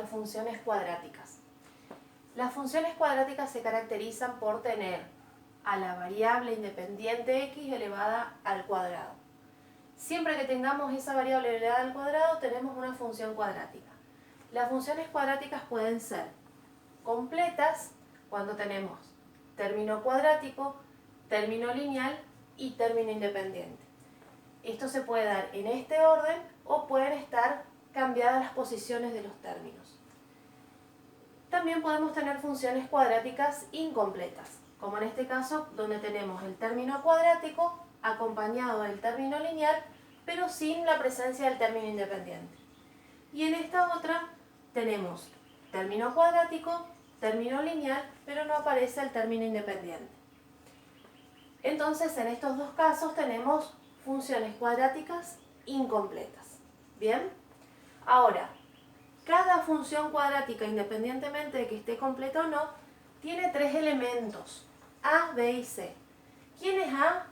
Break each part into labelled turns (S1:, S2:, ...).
S1: las funciones cuadráticas. Las funciones cuadráticas se caracterizan por tener a la variable independiente x elevada al cuadrado. Siempre que tengamos esa variable elevada al cuadrado, tenemos una función cuadrática. Las funciones cuadráticas pueden ser completas cuando tenemos término cuadrático, término lineal y término independiente. Esto se puede dar en este orden o pueden estar cambiadas las posiciones de los términos. También podemos tener funciones cuadráticas incompletas, como en este caso donde tenemos el término cuadrático acompañado del término lineal, pero sin la presencia del término independiente. Y en esta otra tenemos término cuadrático, término lineal, pero no aparece el término independiente. Entonces, en estos dos casos tenemos funciones cuadráticas incompletas. ¿Bien? Ahora, cada función cuadrática, independientemente de que esté completa o no, tiene tres elementos, A, B y C. ¿Quién es A?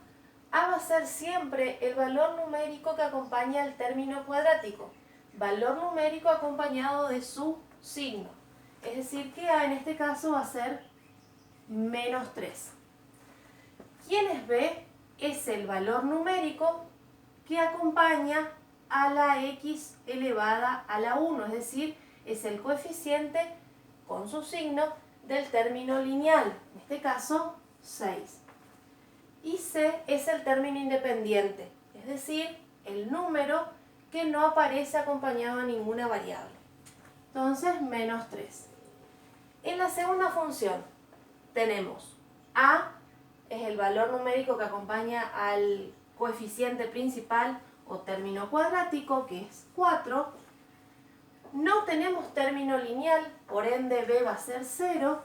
S1: A va a ser siempre el valor numérico que acompaña al término cuadrático. Valor numérico acompañado de su signo. Es decir, que A en este caso va a ser menos 3. ¿Quién es B? Es el valor numérico que acompaña a la x elevada a la 1, es decir, es el coeficiente con su signo del término lineal, en este caso 6. Y C es el término independiente, es decir, el número que no aparece acompañado de ninguna variable. Entonces, menos 3. En la segunda función tenemos A, es el valor numérico que acompaña al coeficiente principal o término cuadrático, que es 4. No tenemos término lineal, por ende B va a ser 0.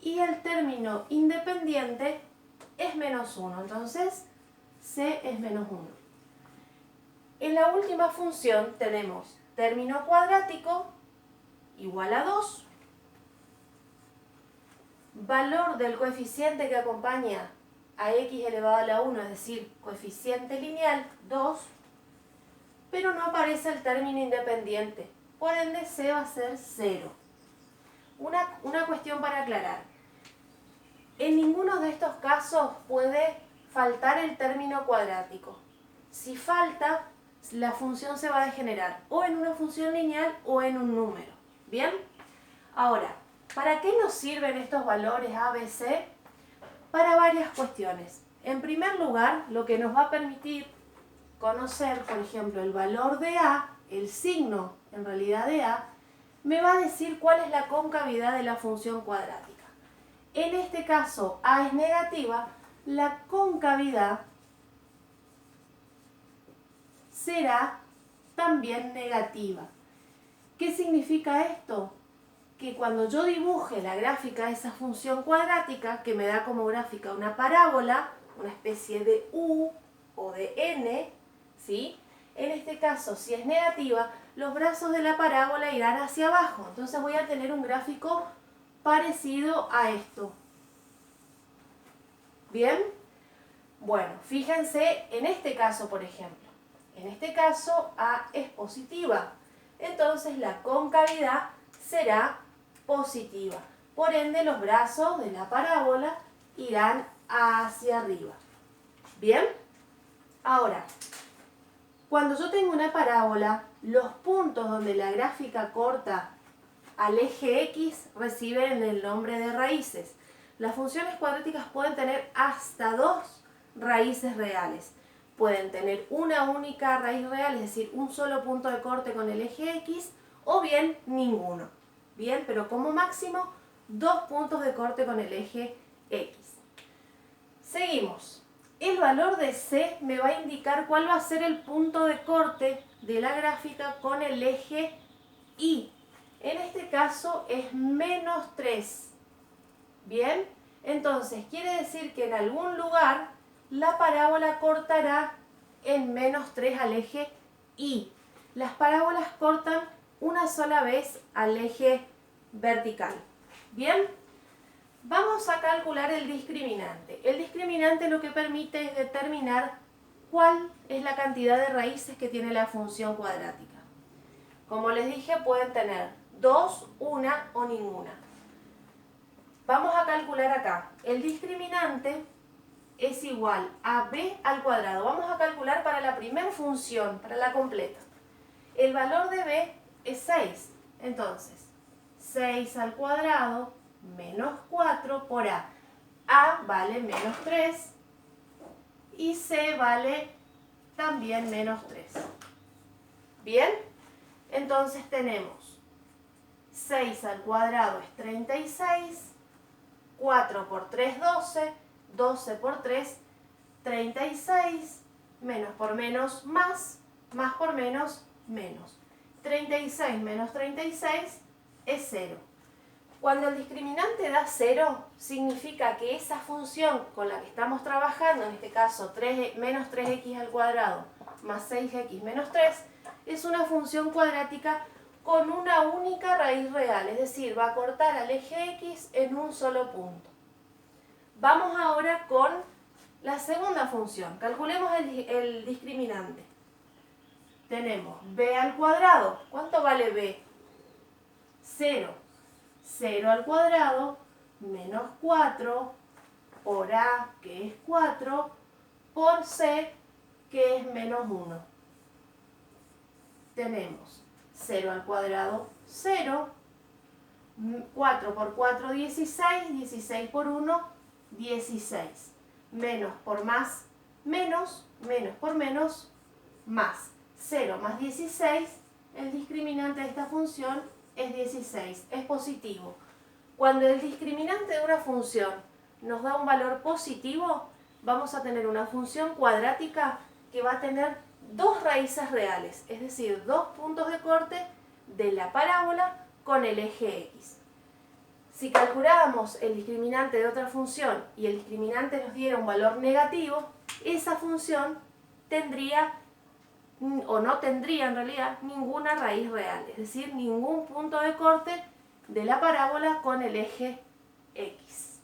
S1: Y el término independiente es menos 1, entonces C es menos 1. En la última función tenemos término cuadrático igual a 2. Valor del coeficiente que acompaña a x elevado a la 1, es decir, coeficiente lineal, 2, pero no aparece el término independiente, por ende C va a ser 0. Una cuestión para aclarar. En ninguno de estos casos puede faltar el término cuadrático. Si falta, la función se va a degenerar o en una función lineal o en un número. ¿Bien? Ahora, ¿para qué nos sirven estos valores A, B, C? Para varias cuestiones. En primer lugar, lo que nos va a permitir conocer, por ejemplo, el valor de A, el signo en realidad de A, me va a decir cuál es la concavidad de la función cuadrática. En este caso, A es negativa, la concavidad será también negativa. ¿Qué significa esto? Que cuando yo dibuje la gráfica de esa función cuadrática, que me da como gráfica una parábola, una especie de U o de N, ¿sí? En este caso, si es negativa, los brazos de la parábola irán hacia abajo. Entonces voy a tener un gráfico parecido a esto. ¿Bien? Bueno, fíjense en este caso, por ejemplo. En este caso, A es positiva. Entonces la concavidad será positiva. Por ende, los brazos de la parábola irán hacia arriba. ¿Bien? Ahora, cuando yo tengo una parábola, los puntos donde la gráfica corta al eje X reciben el nombre de raíces. Las funciones cuadráticas pueden tener hasta 2 raíces reales. Pueden tener una única raíz real, es decir, un solo punto de corte con el eje X, o bien ninguno. Bien, pero como máximo 2 puntos de corte con el eje X. Seguimos. El valor de C me va a indicar cuál va a ser el punto de corte de la gráfica con el eje Y. En este caso es menos 3. Bien, entonces quiere decir que en algún lugar la parábola cortará en menos 3 al eje Y. Las parábolas cortan una sola vez al eje vertical. Bien, vamos a calcular el discriminante. El discriminante lo que permite es determinar cuál es la cantidad de raíces que tiene la función cuadrática. Como les dije, pueden tener dos, una o ninguna. Vamos a calcular acá. El discriminante es igual a b al cuadrado. Vamos a calcular para la primera función, para la completa. El valor de b es 6. Entonces, 6 al cuadrado menos 4 por a. A vale menos 3 y c vale también menos 3. ¿Bien? Entonces tenemos 6 al cuadrado es 36, 4 por 3, 12, 12 por 3, 36, menos por menos, más por menos, menos. 36 menos 36 es 0. Cuando el discriminante da 0, significa que esa función con la que estamos trabajando, en este caso menos 3x al cuadrado más 6x menos 3, es una función cuadrática con una única raíz real, es decir, va a cortar al eje x en un solo punto. Vamos ahora con la segunda función. Calculemos el discriminante. Tenemos b al cuadrado. ¿Cuánto vale b? 0. 0 al cuadrado menos 4 por a, que es 4, por c, que es menos 1. Tenemos 0 al cuadrado, 0. 4 por 4, 16. 16 por 1, 16. Menos por más, menos. Menos por menos, más. 0 más 16, el discriminante de esta función es 16, es positivo. Cuando el discriminante de una función nos da un valor positivo, vamos a tener una función cuadrática que va a tener dos raíces reales, es decir, dos puntos de corte de la parábola con el eje x. Si calculábamos el discriminante de otra función y el discriminante nos diera un valor negativo, esa función tendría, o no tendría en realidad, ninguna raíz real, es decir, ningún punto de corte de la parábola con el eje x.